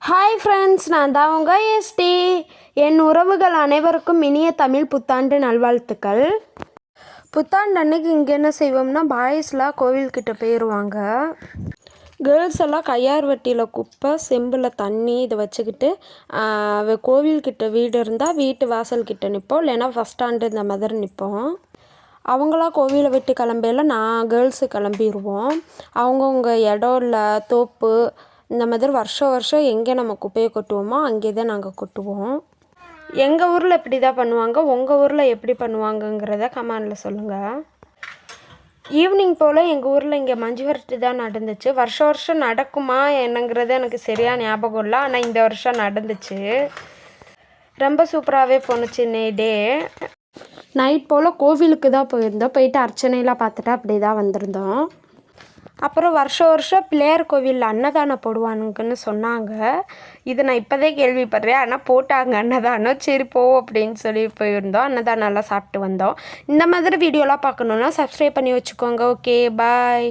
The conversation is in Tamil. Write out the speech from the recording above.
ஹாய் ஃப்ரெண்ட்ஸ், நான் தான் உங்கள் எஸ்டி. என் உறவுகள் அனைவருக்கும் இனிய தமிழ் புத்தாண்டு நல்வாழ்த்துக்கள். புத்தாண்டு அன்னைக்கு இங்கே என்ன செய்வோம்னா, பாய்ஸ்லாம் கோவில்கிட்ட போயிடுவாங்க. கேர்ள்ஸ் எல்லாம் கையார் வட்டியில் குப்பை, செம்பில் தண்ணி இதை வச்சுக்கிட்டு கோவில்கிட்ட வீடு இருந்தால் வீட்டு வாசல்கிட்ட நிற்போம், இல்லைன்னா ஃபஸ்ட் ஸ்டாண்டு இந்த மாதிரி நிற்போம். அவங்களாம் கோவிலை விட்டு கிளம்பையில நான் கேர்ள்ஸு கிளம்பிடுவோம். அவங்கவுங்க இடம் இல்லை தோப்பு இந்த மாதிரி வருஷம் எங்கே நம்ம குப்பையை கொட்டுவோமோ அங்கே தான் நாங்கள் கொட்டுவோம். எங்கள் ஊரில் இப்படி தான் பண்ணுவாங்க. உங்கள் ஊரில் எப்படி பண்ணுவாங்கங்கிறத கமெண்டில் சொல்லுங்கள். ஈவினிங் போல் எங்கள் ஊரில் இங்கே மஞ்சு விரட்டு தான் நடந்துச்சு. வருஷம் நடக்குமா என்னங்கிறது எனக்கு சரியாக ஞாபகம் இல்லை, ஆனால் இந்த வருஷம் நடந்துச்சு. ரொம்ப சூப்பராகவே போணுச்சு. டே நைட் போல் கோவிலுக்கு தான் போயிருந்தோம். போயிட்டு அர்ச்சனைலாம் பார்த்துட்டு அப்படி தான் வந்திருந்தோம். அப்புறம் வருஷம் பிள்ளையார் கோவிலில் அன்னதானம் போடுவானுங்கன்னு சொன்னாங்க. இது நான் இப்போதே கேள்விப்படுறேன், ஆனால் போட்டாங்க அன்னதானம். சரி போ அப்படின்னு சொல்லி போயிருந்தோம். அன்னதானம்லாம் சாப்பிட்டு வந்தோம். இந்த மாதிரி வீடியோலாம் பார்க்கணுன்னா சப்ஸ்கிரைப் பண்ணி வச்சுக்கோங்க. ஓகே, பாய்.